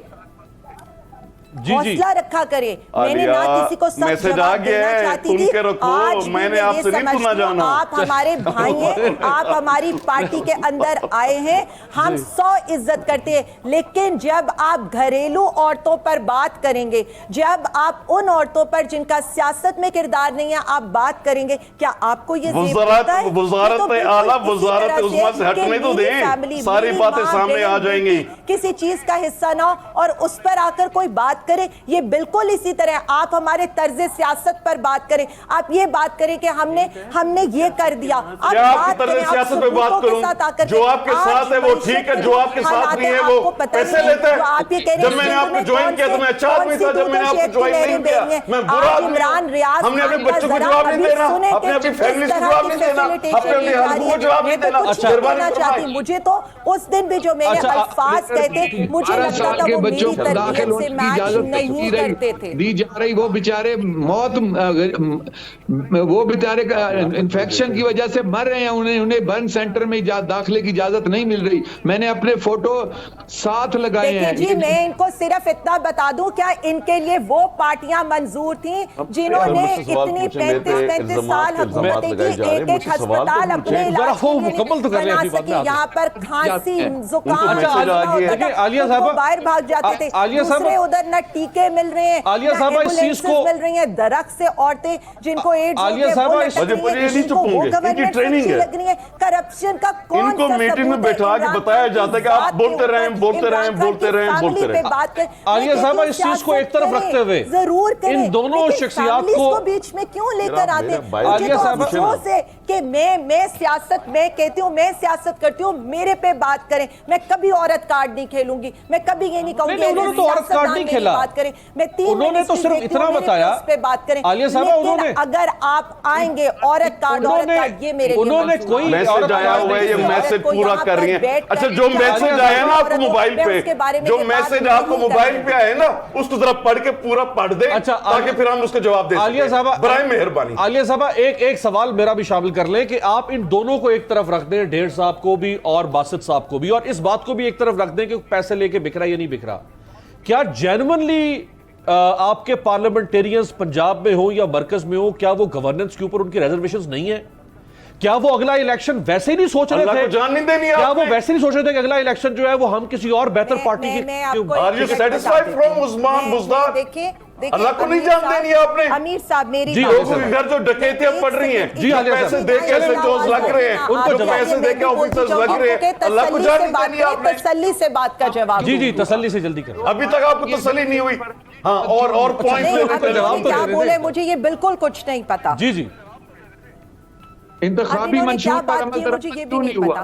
हौसला रखा करे। मैंने ना किसी को मैसेज आ गया है, सुन के रखो, मैंने आपसे नहीं सुना जाना। आप हमारे भाई हैं, आप हमारी पार्टी के अंदर आए हैं, हम 100 इज्जत करते हैं, लेकिन जब आप घरेलू औरतों पर बात करेंगे, जब आप उन औरतों पर जिनका सियासत में किरदार नहीं है आप बात करेंगे, क्या आपको ये वज़ारत आला वज़ारत उस्मा से हटने तो दें, सारी बातें सामने आ जाएंगी। किसी चीज का हिस्सा ना हो और उस पर आकर कोई बात करे, ये बिल्कुल इसी तरह आप हमारे तर्ज सियासत पर बात करें, आप ये बात करें कि हमने ये कर दिया। आप तर्ज सियासत पे बात करूं, जो आपके साथ है वो ठीक है, जो आपके साथ नहीं है वो पैसे लेते हैं। जब मैंने आपको ज्वाइन किया तो मैं अच्छा आदमी था, जब मैंने आपको ज्वाइन नहीं किया मैं बुरा आदमी हूं। हमने अपने बच्चों को जवाब नहीं देना, अपने अपनी फैमिली को जवाब नहीं देना, अपने अपने हस्बैंड को जवाब नहीं देना। चाहती मुझे तो उस दिन भी जो मेरे अल्फाज कहते, मुझे लगता था वो मेरी तरबियत से मैच इजाजत नहीं करते थे। दी जा रही, वो बेचारे मौत, वो बेचारे इन्फेक्शन की वजह से मर रहे हैं, उन्हें बर्न सेंटर में दाखिले की इजाजत नहीं मिल रही। मैंने अपने फोटो साथ लगाए हैं। जी मैं इनको सिर्फ इतना बता दूं, क्या इनके लिए वो पार्टियां मंजूर थी जिन्होंने इतनी 35 साल हुकूमतें की, एक एक अस्पताल अपने इलाज के लिए बना सकी, यहाँ पर खांसी जुकाम आलिया साहबा बाहर भाग जाते थे, दूसरे उधर न टीके मिल रहे हैं, आलिया साहबा इस चीज को मिल रही हैं, दरख्त से औरतें जिनको एड्स आलिया साहबा ट्रेनिंग लग रही है, करप्शन का कौन इनको मीटिंग में बैठा के बताया जाता है कि आप बोलते रहें बोलते रहें बोलते रहें बोलते रहें। आलिया साहब इस चीज को एक तरफ रखते हुए जरूर इन दोनों शख्सियात को बीच में क्यों लेकर आते हैं? आलिया साहब अफसोस है कि मैं सियासत, मैं कहती हूँ मैं सियासत करती हूँ, मेरे पे बात करें, मैं कभी औरत कार्ड नहीं खेलूंगी, मैं कभी ये नहीं कहूंगी उन्होंने तो औरत कार्ड नहीं खेला, बात करें, मैं 3 उन्होंने तो सिर्फ इतना बताया उस पे बात करें। आलिया साहब उन्होंने, अगर आप आएंगे औरत कार्ड ये मेरे उन्होंने कोई मैसेज आया हुआ है, ये मैसेज पूरा कर रही है। अच्छा जो मैसेज आया ना आपको मोबाइल पे, जो मैसेज आपको मोबाइल पे आया ना उसको जरा पढ़ के पूरा पढ़ दे, अच्छा ताकि फिर हम उसका जवाब दे सकें। आलिया साहब बराए मेहरबानी। आलिया साहब एक सवाल मेरा भी शामिल कर लें कि आप इन दोनों को एक तरफ रख दें, ढेर साहब को भी और बासित साहब को भी, और इस बात को भी एक तरफ रख दें कि पैसे लेके बिक रहा या नहीं बिक रहा। क्या जेन्युइनली आपके पार्लियामेंटेरियंस पंजाब में हो या मरकज में हो, क्या वो गवर्नेंस के ऊपर उनकी रिजर्वेशंस नहीं है? क्या वो अगला इलेक्शन वैसे ही नहीं सोच रहे थे? जान नहीं देनी क्या वो वैसे नहीं सोच रहे थे कि अगला इलेक्शन जो है वो हम किसी और बेहतर पार्टी की? Are you satisfied from Usman Buzdar? देखिए अल्लाह को नहीं जान देनी आपने। अमीर साहब मेरी जी लोगों के घर जो डकैतियां पड़ रही हैं, जी पैसे दे के एसएचओस लग रहे हैं, उनको पैसे दे के ऑफिसर्स लग रहे हैं, अल्लाह को जान देनी आपने। तसल्ली से बात का जवाब जी तसल्ली से जल्दी करो। अभी तक आपको तसल्ली नहीं हुई। हाँ और पॉइंट जवाब क्या बोले मुझे ये बिल्कुल कुछ नहीं पता। जी इंतखाबी मंशूर पर अमल क्यों नहीं हुआ?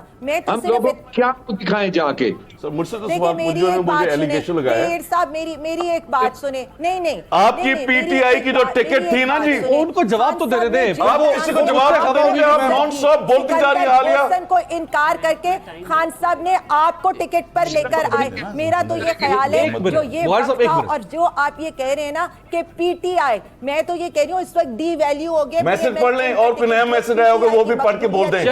हम लोगों क्या दिखाएं जाके? मुझसे तो सवाल मुझे एलिगेशन लगाया। साहब मेरी एक बात सुने। नहीं आपकी पीटीआई की जो टिकट थी ना जी, उनको जवाब तो देने दें। आप किसी को जवाब दोगे? आप नॉन स्टॉप बोलती जा रही है आलिया। को इनकार करके खान साहब ने आपको टिकट पर लेकर आए। मेरा तो ये ख्याल है जो ये और जो आप ये कह रहे हैं ना कि पीटीआई, मैं तो ये कह रही हूँ इस वक्त डी वैल्यू हो गया। मैसेज पढ़ लें और कोई नया मैसेज आया होगा वो भी पढ़ के बोल दें।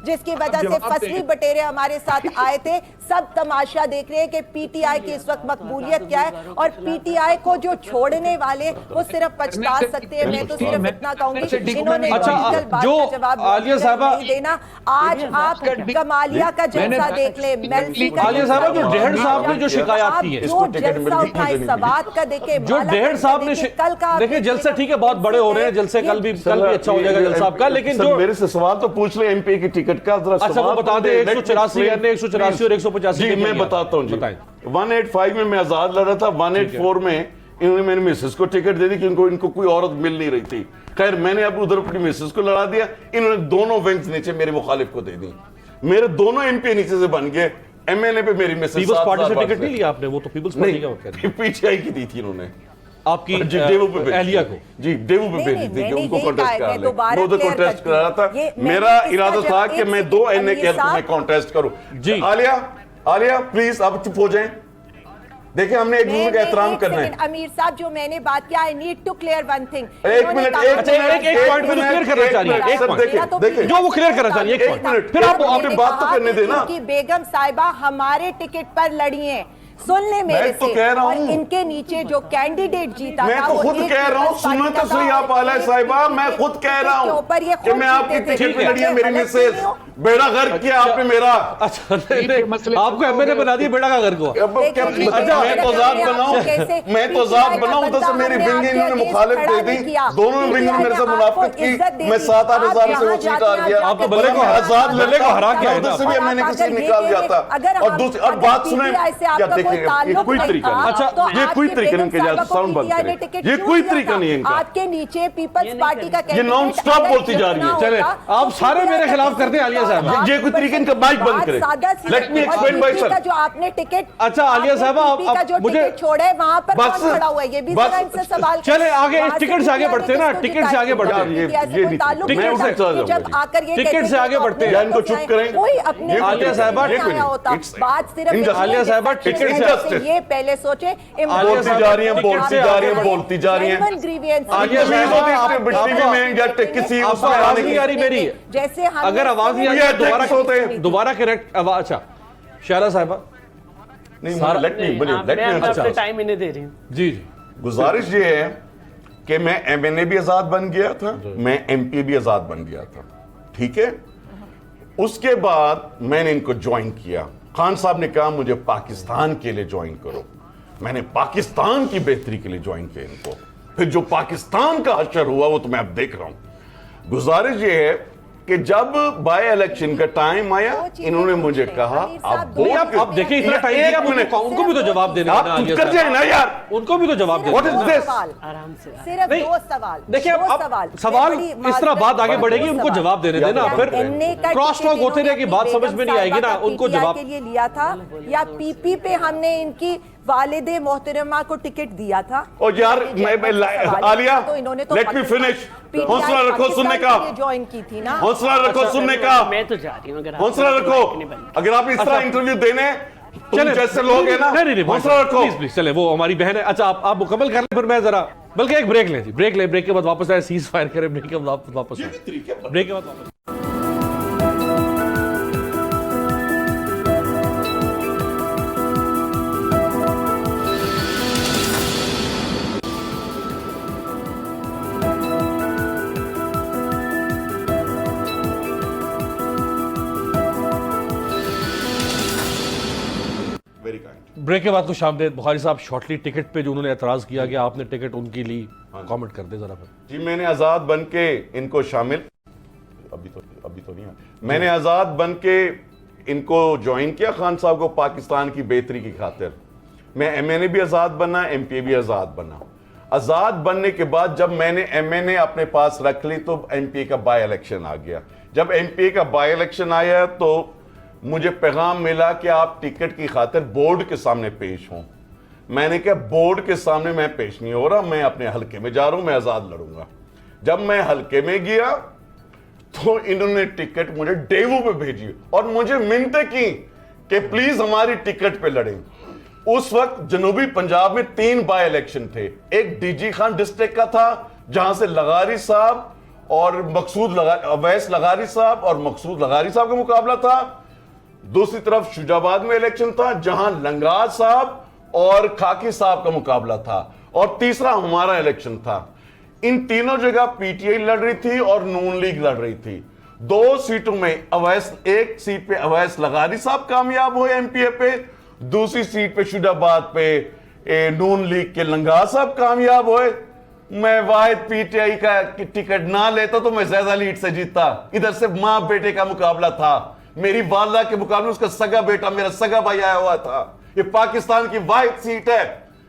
जिसकी वजह से फसली बटेरे हमारे साथ आए थे। सब तमाशा देख रहे हैं कि पीटीआई की इस वक्त मकबूलियत क्या है, और पीटीआई को जो छोड़ने वाले वो सिर्फ पछता सकते हैं। मैं तो सिर्फ इतना कहूंगी इन्होंने जो आलिया साहब देना। आज आप कमालिया का जलसा देख ले, आलिया साहब जो डेढ़ साहब ने जो शिकायत की है, जो जलसा उठाए सवाद का देखे, जो डेढ़ साहब ने कल का देखिए जलसा ठीक है बहुत बड़े हो रहे हैं, जलसे कल भी अच्छा हो जाएगा जलसा आपका, लेकिन जो मेरे से सवाल तो पूछ ले एमपी की टिकट का जरा। अच्छा वो बता दे 184 और 185 जी मैं बताता हूँ जी। 185 में मैं आजाद लड़ रहा था, 184 में इन्होंने मेरी मिसेस को टिकट दे दी कि इनको कोई औरत मिल नहीं रही थी। खैर मैंने अब उधर अपनी मिसेस को लड़ा दिया, इन्होंने दोनों विंग्स नीचे मेरे मुखालिफ को दे दी। मेरे दोनों एमपी नीचे से बन गए, एमएलए पे मेरी मिसेस। पीपल्स पार्टी से टिकट नहीं लिया आपने? वो तो पीपल्स पार्टी का वक्त है, पीटीआई की दी थी इन्होंने आपकी डेवू पे एलिया को। जी डेवू पे भेजी थी कि उनको कॉन्टेस्ट करा ले। मैं उधर कॉन्टेस्ट करा रहा था। मेरा इरादा था कि मैं 2 एनए के हेल्प में कॉन्टेस्ट करूं। जी आलिया प्लीज आप चुप हो जाएं। देखिए हमने एक दूसरे का एहतराम करना है। अमीर साहब जो मैंने बात किया, I need to clear one thing. एक मिनट एक पॉइंट में क्लियर करना चाह रही है। एक पॉइंट देखिए जो वो क्लियर करना चाह रही है। एक मिनट फिर आप अपनी बात तो करने देना। कि बेगम साहिबा हमारे टिकट पर लड़ी हैं, सुन ले मेरे तो से। कह रहा हूं इनके नीचे जो कैंडिडेट जीता मैं तो खुद कह रहा हूं, सुनो तो सही आप आला साहिबा, मैं खुद कह रहा हूं कि मैं आपकी टिकट पे लड़ी है मेरी मिसेस। बेड़ा गर्क किया आपने मेरा। अच्छा आपको एमएलए बना दिया बेड़ा का घर को। अच्छा मैं तो जात बनाऊं उधर से मेरी विंग इन्होंने मुखालिफ दे दी, दोनों विंग ने मेरे से मुनाफिक की। मैं 7-8 हजार से वो सीट आ गया। आप बल्ले को आजाद लल्ले को हरा के उधर से भी मैंने किसी निकाल दिया था। और दूसरी और बात सुने क्या देखें, ये कोई तरीका नहीं। अच्छा ये कोई तरीका नहीं इनके साउंड बंद करें, ये कोई तरीका नहीं है इनका। आपके नीचे पीपल्स पार्टी का ये नॉन स्टॉप बोलती जा रही है। चले आप सारे मेरे खिलाफ करते हैं आलिया साहब। ये कोई तरीके इनका माइक बंद करें। Let me explain by sir. जो आपने टिकट अच्छा आलिया साहब आप मुझे छोड़े वहां पर कौन खड़ा हुआ है, ये भी जरा इनसे सवाल। चले आगे टिकट से आगे बढ़ते हैं ना, टिकट से आगे बढ़ते हैं। जब आकर ये टिकट से आगे बढ़ते हैं, इनको चुप करें। कोई अपने आलिया साहब बात सिर्फ आलिया साहब टिकट injustice. ये पहले सोचे। बोलती जा रही हैं, बोलती जा रही हैं, बोलती जा रही हैं। आलिया साहब, किसी आपको आवाज नहीं आ रही मेरी? जैसे हम अगर आवाज नहीं आ रही दोबारा करेक्ट। अच्छा शायरा साहिबा, लेट मी टाइम इन्हें दे रही हूँ। जी जी, गुजारिश ये है कि मैं एमएनए भी आजाद बन गया था, मैं एमपी भी आजाद बन गया था, ठीक है। उसके बाद मैंने इनको ज्वाइन किया। खान साहब ने कहा मुझे पाकिस्तान के लिए ज्वाइन करो, मैंने पाकिस्तान की बेहतरी के लिए ज्वाइन किया इनको। फिर जो पाकिस्तान का हशर हुआ वो तो मैं अब देख रहा हूं। गुजारिश ये है कि जब बाय इलेक्शन का टाइम आया, इन्होंने मुझे कहा आप अब देखिए इतना टाइम दिया, उनको भी तो जवाब देने आप चुप कर जाए ना यार, उनको भी तो जवाब देना। What is this? आराम से। सिर्फ नहीं, दो सवाल। देखिए अब सवाल इस तरह बात आगे बढ़ेगी, उनको जवाब देने देना। फिर क्रॉस टॉक होते रहे कि बात समझ में नहीं आएगी ना, उनको जवाब के लिए लिया था या पीपी पे हमने इनकी वालिदे मोहतरमा को टिकट दिया था। और यार आलिया, लेट मी फिनिश। हौसला रखो सुनने का, ज्वाइन की थी ना, हौसला रखो सुनने का, मैं तो जा रही हूँ। हौसला रखो। अगर आप इस तरह इंटरव्यू देने चले जैसे लोग हैं ना, नहीं हौसला रखो प्लीज। चले, वो हमारी बहन है। अच्छा आप मुकम्मल कर लें, फिर मैं जरा बल्कि एक ब्रेक लें जी, ब्रेक ले, ब्रेक के बाद वापस आए, सीज फायर करें, ब्रेक के बाद वापस आए, ब्रेक के बाद वापस। ब्रेक के बाद कुछ आमदेद। बुखारी साहब, शॉर्टली टिकट पे जो उन्होंने एतराज किया कि आपने टिकट उनकी ली, कमेंट कर दे जरा। जी, मैंने आजाद बन के इनको शामिल, अभी तो नहीं है, मैंने आजाद बन के इनको ज्वाइन किया खान साहब को पाकिस्तान की बेहतरी की खातिर। मैं एमएनए भी आजाद बना, एमपी भी आजाद बना। आजाद बनने के बाद जब मैंने एमएनए अपने पास रख ली तो एमपी का बाय इलेक्शन आ गया। जब एमपी का बाय इलेक्शन आया तो मुझे पैगाम मिला कि आप टिकट की खातिर बोर्ड के सामने पेश हों। मैंने कहा बोर्ड के सामने मैं पेश नहीं हो रहा, मैं अपने हलके में जा रहा हूं, मैं आजाद लड़ूंगा। जब मैं हलके में गया तो इन्होंने टिकट मुझे डेवू पे भेजी और मुझे मिन्नतें की कि प्लीज हमारी टिकट पे लड़ें। उस वक्त जनूबी पंजाब में 3 बाय इलेक्शन थे। एक डीजी खान डिस्ट्रिक्ट का था जहां से लगारी साहब और अवैस लगारी साहब और मकसूद लगारी साहब का मुकाबला था। दूसरी तरफ शुजाबाद में इलेक्शन था जहां लंगार साहब और खाकी साहब का मुकाबला था। और तीसरा हमारा इलेक्शन था। इन तीनों जगह पीटीआई लड़ रही थी और नून लीग लड़ रही थी। 2 सीटों में एक सीट पे अवैस लगारी साहब कामयाब हुए एमपीए पे, दूसरी सीट पे शुजाबाद पे नून लीग के लंगार साहब कामयाब हुए। मैं वाहिद पीटीआई का टिकट ना लेता तो मैं ज्यादा लीड से जीतता। इधर से मां बेटे का मुकाबला था। मेरी वालदा के मुकाबले उसका सगा बेटा, मेरा सगा भाई आया हुआ था। ये पाकिस्तान की वाहिद सीट है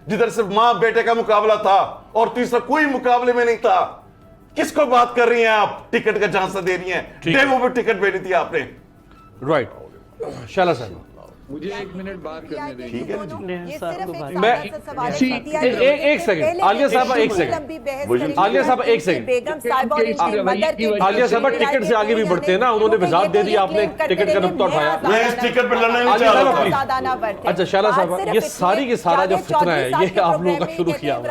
जिधर सिर्फ मां बेटे का मुकाबला था और तीसरा कोई मुकाबले में नहीं था। किसको बात कर रही हैं आप? टिकट का झांसा दे रही हैं। डेमो पे टिकट भेजी थी आपने। राइट, शाला साहब मुझे 1 मिनट बात करने दें। ठीक है मैं एक सेकंड, आलिया साहब एक सेकंड, आलिया साहब एक सेकंड, आलिया साहब टिकट से आगे भी बढ़ते हैं ना, उन्होंने वजाहत दे दी, आपने टिकट का नुक्ता उठाया। मैं इस टिकट पे लड़ना नहीं चाह रहा था। अच्छा शाला साहब, ये सारी के सारा जो फितना है ये आप लोगों का शुरू किया हुआ,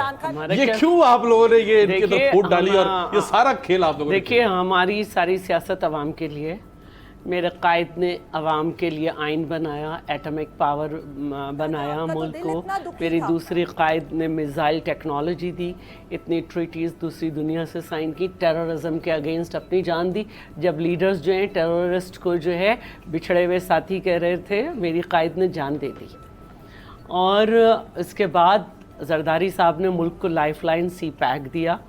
ये क्यों आप लोगों ने ये इनके अंदर फूट डाली और ये सारा खेल आप लोगों ने? देखिए, हमारी सारी सियासत अवाम के लिए। मेरे कायद ने अवाम के लिए आइन बनाया, एटॉमिक पावर बनाया मुल्क को। मेरी दूसरी कायद ने मिसाइल टेक्नोलॉजी दी, इतनी ट्रीटीज़ दूसरी दुनिया से साइन की, टेररिज्म के अगेंस्ट अपनी जान दी। जब लीडर्स जो हैं टेररिस्ट को जो है बिछड़े हुए साथी कह रहे थे, मेरी कायद ने जान दे दी। और इसके बाद जरदारी साहब ने मुल्क को लाइफलाइन सी पैक दिया।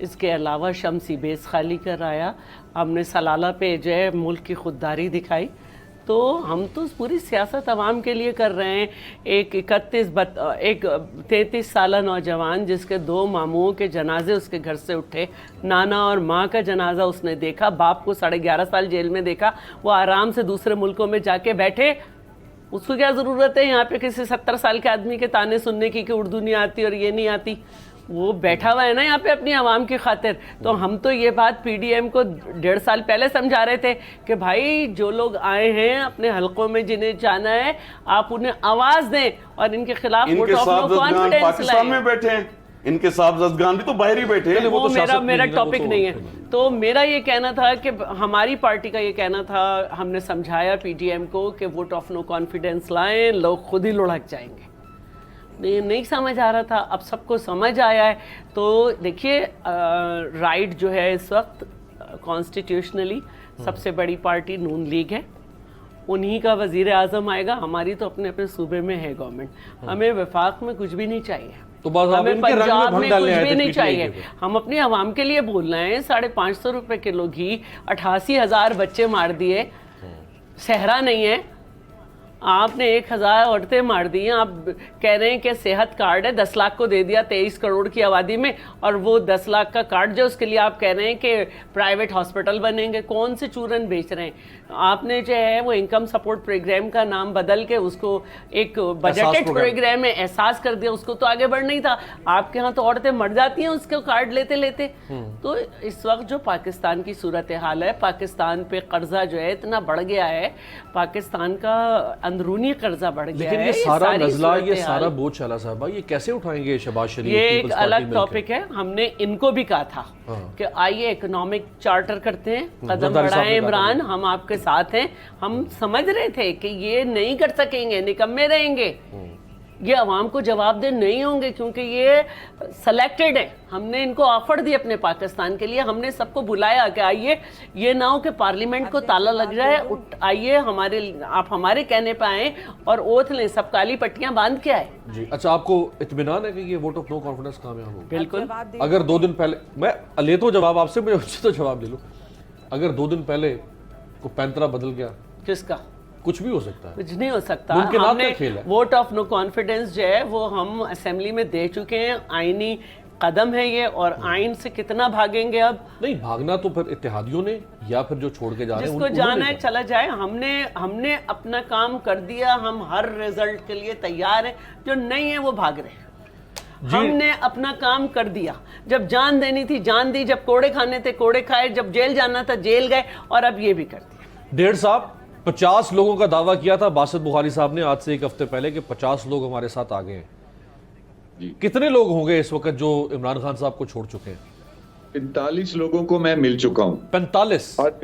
इसके अलावा शमसी बेस खाली कराया। हमने सलाला पे जो है मुल्क की खुददारी दिखाई। तो हम तो पूरी सियासत अवाम के लिए कर रहे हैं। एक 33 साला नौजवान जिसके 2 मामूओं के जनाजे उसके घर से उठे, नाना और माँ का जनाजा उसने देखा, बाप को 11.5 साल जेल में देखा, वो आराम से दूसरे मुल्कों में जाके बैठे। उसको क्या ज़रूरत है यहाँ पे किसी 70 साल के आदमी के ताने सुनने की कि उर्दू नहीं आती और ये नहीं आती। वो बैठा हुआ है ना यहाँ पे अपनी आवाम की खातिर। तो हम तो ये बात पीडीएम को 1.5 साल पहले समझा रहे थे कि भाई जो लोग आए हैं अपने हलकों में जिन्हें जाना है आप उन्हें आवाज दें और इनके खिलाफ vote of no confidence Pakistan में बैठे हैं, इनके साहबजादगान भी तो बाहर ही बैठे हैं। वो मेरा टॉपिक नहीं है। तो मेरा ये कहना था कि हमारी पार्टी का ये कहना था, हमने समझाया पीडीएम को कि वोट ऑफ नो कॉन्फिडेंस लाएं, लोग खुद ही लुढ़क जाएंगे। नहीं समझ आ रहा था, अब सबको समझ आया है। तो देखिए राइट जो है इस वक्त कॉन्स्टिट्यूशनली सबसे बड़ी पार्टी नून लीग है, उन्हीं का वजीर आजम आएगा। हमारी तो अपने अपने सूबे में है गवर्नमेंट, हमें वफाक में कुछ भी नहीं चाहिए, तो हमें पंजाब में कुछ भी नहीं चाहिए। हम अपनी आवाम के लिए बोल रहे हैं। 550 रुपए किलो घी, 88,000 बच्चे मार दिए, सहरा नहीं है। आपने 1,000 औरतें मार दी हैं। आप कह रहे हैं कि सेहत कार्ड है, 10 लाख को दे दिया 23 करोड़ की आबादी में, और वो 10 लाख का कार्ड जो उसके लिए आप कह रहे हैं कि प्राइवेट हॉस्पिटल बनेंगे। कौन से चूरन बेच रहे हैं आपने? जो है वो इनकम सपोर्ट प्रोग्राम का नाम बदल के उसको एक बजटेड प्रोग्राम में एहसास कर दिया, उसको तो आगे बढ़ नहीं था। आपके यहाँ तो औरतें मर जाती हैं उसके कार्ड लेते लेते। तो इस वक्त जो पाकिस्तान की सूरत हाल है, पाकिस्तान पे कर्जा जो है इतना बढ़ गया है, पाकिस्तान का अंदरूनी कर्जा बढ़ गया है। लेकिन ये सारा नजला, ये सारा बोझ चला साहब, ये कैसे उठाएंगे शहबाज शरीफ? ये एक अलग टॉपिक है। हमने इनको भी कहा था कि आइए इकोनॉमिक चार्टर करते हैं, कदम बढ़ाएं इमरान, हम आपके साथ हैं। हम समझ रहे थे कि ये नहीं कर सकेंगे, निकम्मे रहेंगे, ये अवाम को जवाब दे नहीं होंगे, क्योंकि ये सेलेक्टेड है। हमने इनको ऑफर दी अपने पाकिस्तान के लिए, हमने सबको बुलाया कि आइए, ये ना हो कि पार्लियामेंट को ताला लग जाए, आइए आप हमारे कहने पे आए और ओथ लें, सब काली पट्टियां बांध के आए जी। अच्छा, आपको इत्मीनान है कि ये वोट ऑफ नो कॉन्फिडेंस कामयाब होगा? बिल्कुल। अगर 2 दिन पहले, मैं ले तो जवाब आपसे, मैं उससे तो जवाब ले लूं। अगर 2 दिन पहले को पैंतरा बदल गया, किसका? कुछ भी हो सकता है, कुछ नहीं हो सकता। हमने वोट ऑफ नो कॉन्फिडेंस जो है वो हम असेंबली में दे चुके हैं, आईनी कदम है ये, और आइन से कितना भागेंगे? अब नहीं भागना तो फिर इत्तेहादियों ने या फिर जो छोड़ के जा रहे हैं, जिसको जाना है चला जाए। हमने अपना काम कर दिया, हम हर रिजल्ट के लिए तैयार हैं। जो नहीं है वो भाग रहे हैं। हमने अपना काम कर दिया, जब जान देनी थी जान दी, जब कोड़े खाने थे कोड़े खाए, जब जेल जाना था जेल गए, और अब ये भी कर दिया। 1.5 साहब 50 लोगों का दावा किया था बासित बुखारी साहब ने आज से 1 हफ्ते पहले कि 50 लोग हमारे साथ आ गए हैं। कितने लोग होंगे इस वक्त जो इमरान खान साहब को छोड़ चुके हैं? 45 लोगों को मैं मिल चुका हूं। 45? और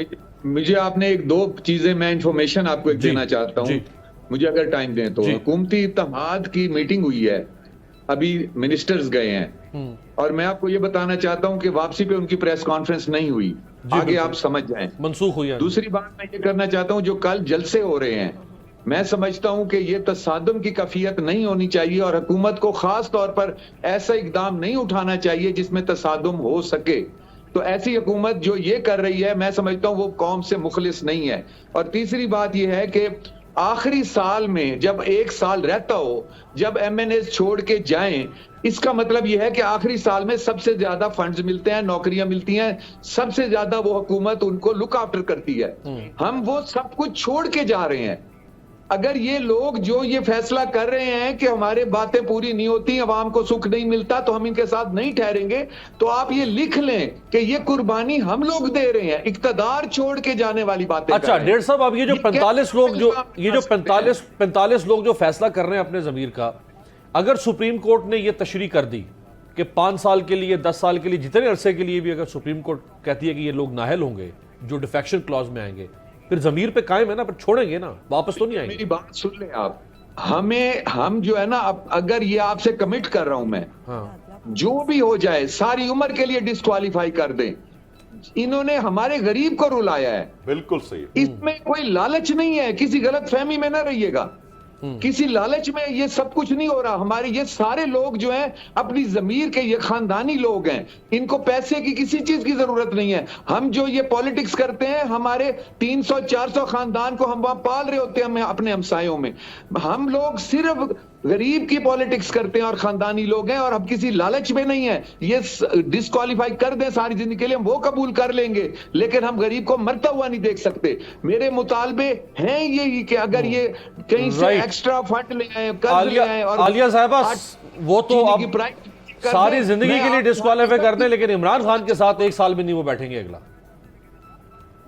मुझे आपने 2 चीजें मैं इंफॉर्मेशन आपको देना चाहता हूं, मुझे अगर टाइम दें तो। हुकूमती इत्तेहाद की मीटिंग हुई है, अभी मिनिस्टर्स गए हैं, और मैं आपको ये बताना चाहता हूं कि वापसी पे उनकी प्रेस कॉन्फ्रेंस नहीं हुई, आगे आप समझ जाएं, मंसूख हुई है। दूसरी बात मैं ये करना चाहता हूं, जो कल जलसे हो रहे हैं, मैं समझता हूं कि ये तसादुम की कैफियत नहीं होनी चाहिए, और हुकूमत को खास तौर पर ऐसा इकदाम नहीं उठाना चाहिए जिसमें तसादुम हो सके। तो ऐसी हुकूमत जो ये कर रही है, मैं समझता हूं वो कौम से मुखलिस नहीं है। और तीसरी बात यह है कि आखिरी साल में जब 1 साल रहता हो, जब MNAs छोड़ के जाएं, इसका मतलब यह है कि आखिरी साल में सबसे ज्यादा फंड्स मिलते हैं, नौकरियां मिलती हैं, सबसे ज्यादा वो हुकूमत उनको लुक आफ्टर करती है। हम वो सब कुछ छोड़ के जा रहे हैं। अगर ये लोग जो ये फैसला कर रहे हैं कि हमारे बातें पूरी नहीं होती, अवाम को सुख नहीं मिलता, तो हम इनके साथ नहीं ठहरेंगे, तो आप ये लिख लें कि ये कुर्बानी हम लोग दे रहे हैं, इक्तदार छोड़ के जाने वाली बातें। अच्छा 1.5 साहब, अब ये जो 45 लोग जो 45 लोग जो फैसला कर रहे हैं अपने ज़मीर का, अगर सुप्रीम कोर्ट ने ये तशरीह कर दी कि 5 साल के लिए, 10 साल के लिए, जितने अरसे के लिए भी अगर सुप्रीम कोर्ट कहती है कि ये लोग नाअहल होंगे, जो डिफेक्शन क्लॉज में आएंगे, फिर जमीर पे कायम है ना, फिर छोड़ेंगे ना, वापस तो नहीं आएंगे। मेरी बात सुन लें आप, हम जो है ना, अगर ये आपसे कमिट कर रहा हूं मैं, जो भी हो जाए सारी उम्र के लिए डिस्क्वालीफाई कर दें। इन्होंने हमारे गरीब को रुलाया है। बिल्कुल सही। इसमें कोई लालच नहीं है, किसी गलत फहमी में ना रहिएगा, किसी लालच में ये सब कुछ नहीं हो रहा। हमारे ये सारे लोग जो हैं अपनी जमीर के, ये खानदानी लोग हैं, इनको पैसे की किसी चीज की जरूरत नहीं है। हम जो ये पॉलिटिक्स करते हैं, हमारे 300-400 खानदान को हम वहां पाल रहे होते हैं अपने हमसायों में। हम लोग सिर्फ गरीब की पॉलिटिक्स करते हैं और खानदानी लोग हैं, और हम किसी लालच में नहीं है। ये डिस्क्वालीफाई कर दें सारी जिंदगी के लिए, हम वो कबूल कर लेंगे, लेकिन हम गरीब को मरता हुआ नहीं देख सकते। मेरे मुतालबे हैं ये कि अगर ये कहीं से एक्स्ट्रा फंड ले आए, कर्ज ले आए, और आलिया साहिबा, वो तो सारी जिंदगी के लिए डिस्क्वालीफाई कर दें, लेकिन इमरान खान के साथ 1 साल भी नहीं वो बैठेंगे अगला।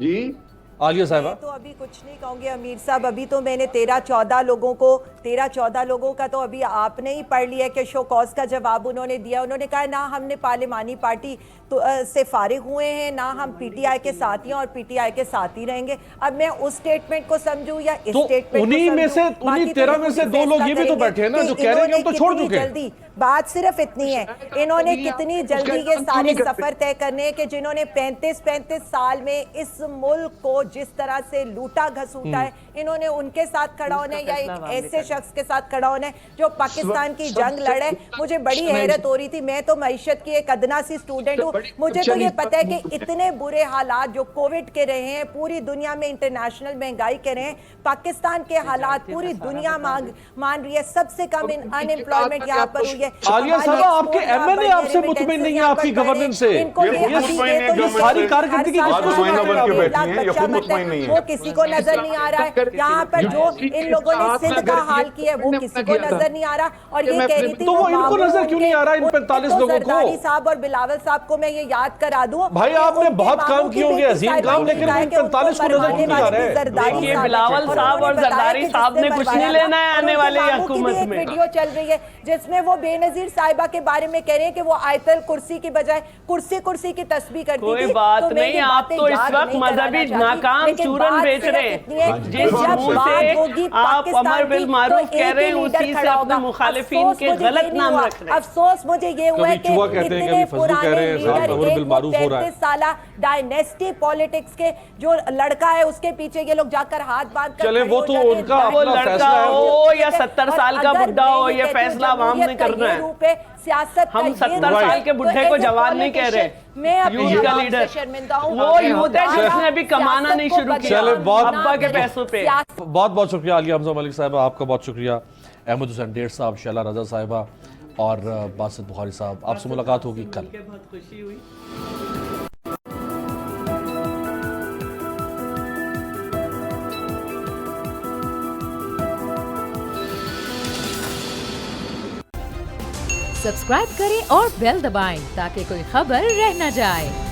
जी आलिया साहिबा, तो अभी कुछ नहीं कहूंगी अमीर साहब, अभी तो मैंने 13-14 लोगों का तो अभी आपने ही पढ़ लिया कि शो कॉज का जवाब उन्होंने दिया। उन्होंने कहा ना हमने पार्लिमानी पार्टी तो से फारिग हुए हैं, ना हम पीटीआई के साथ ही हैं और पीटीआई के साथ ही रहेंगे। अब मैं उस स्टेटमेंट को समझूं या इस तो स्टेटमेंट उन्हीं में से उन्हीं 13 में से 2 लोग ये भी तो बैठे हैं ना जो कह रहे हैं कि हम तो छोड़ चुके हैं। बात सिर्फ इतनी है, इन्होंने कितनी जल्दी ये सारे सफर तय करने हैं कि जिन्होंने 35 साल में इस मुल्क को जिस तरह से लूटा घसूटा है, इन्होंने उनके साथ खड़ा होना है या एक ऐसे शख्स के साथ खड़ा होना है जो पाकिस्तान की जंग लड़े। मुझे बड़ी हैरत हो रही थी, मैं तो मईशत की एक अदना सी स्टूडेंट हूँ, मुझे तो ये पता है कि इतने बुरे हालात जो कोविड के रहे हैं, पूरी दुनिया में इंटरनेशनल महंगाई के रहे हैं, पाकिस्तान के हालात पूरी दुनिया मान रही है, सबसे कम अनएम्प्लॉयमेंट यहाँ पर हुई है। आलिया साहब, आपके एमएनए आपसे मुतमिन नहीं है आपकी गवर्नेंस से, ये सारी कारकर्दगी वो किसी को नजर नहीं आ रहा है। यहाँ पर जो इन लोगों ने सिंध का हाल किया है वो किसी को नजर नहीं आ रहा। और ये कह रही थी तो वो इनको नजर क्यों नहीं आ रहा इन 45 लोगों को? साहब और बिलावल साहब को मैं ये याद करा दूं, भाई आपने बहुत काम किए होंगे, अजीम काम, लेकिन इन 45 को नजर क्यों नहीं आ रहा है? देखिए बिलावल साहब और जरदारी साहब ने कुछ नहीं लेना है आने वाली हुकूमत में। वीडियो चल रही है जिसमें वो बेनजीर साहिबा के बारे में कह रहे हैं कि वो आयतल कुर्सी की बजाय कुर्सी की तस्बीह करती थी। कोई बात नहीं, आप तो इस वक्त मजहबी नाकाम चूरन बेच रहे हैं। जिस मुंह से आप अमर बिल मारूफ कह रहे हैं उसी से अपने मुखालिफिन के गलत नाम रख रहे हैं। अफसोस मुझे ये हुआ है कि इतने पुराने लीडर, 33 साल डायनेस्टी पॉलिटिक्स के जो लड़का है उसके पीछे ये लोग जाकर हाथ बांध कर चले वो तो उनका वो लड़का हो या 70 साल का बुढ़ा हो, ये फैसला आवाम ने करना है। सियासत हम 70 साल के बुढ़े को जवान नहीं कह रहे। मैं यूथ का लीडर वो यूथ है जिसने अभी कमाना नहीं शुरू किया अब्बा के पैसों पे। बहुत बहुत शुक्रिया आलिया हमजा मलिक साहिबा, आपका बहुत शुक्रिया। अहमद हुसैन डेढ़ साहब, शैला रजा साहिबा और बासित बुखारी साहब, आपसे मुलाकात होगी कल। बहुत खुशी हुई। सब्सक्राइब करें और बेल दबाएं ताकि कोई खबर रह न जाए।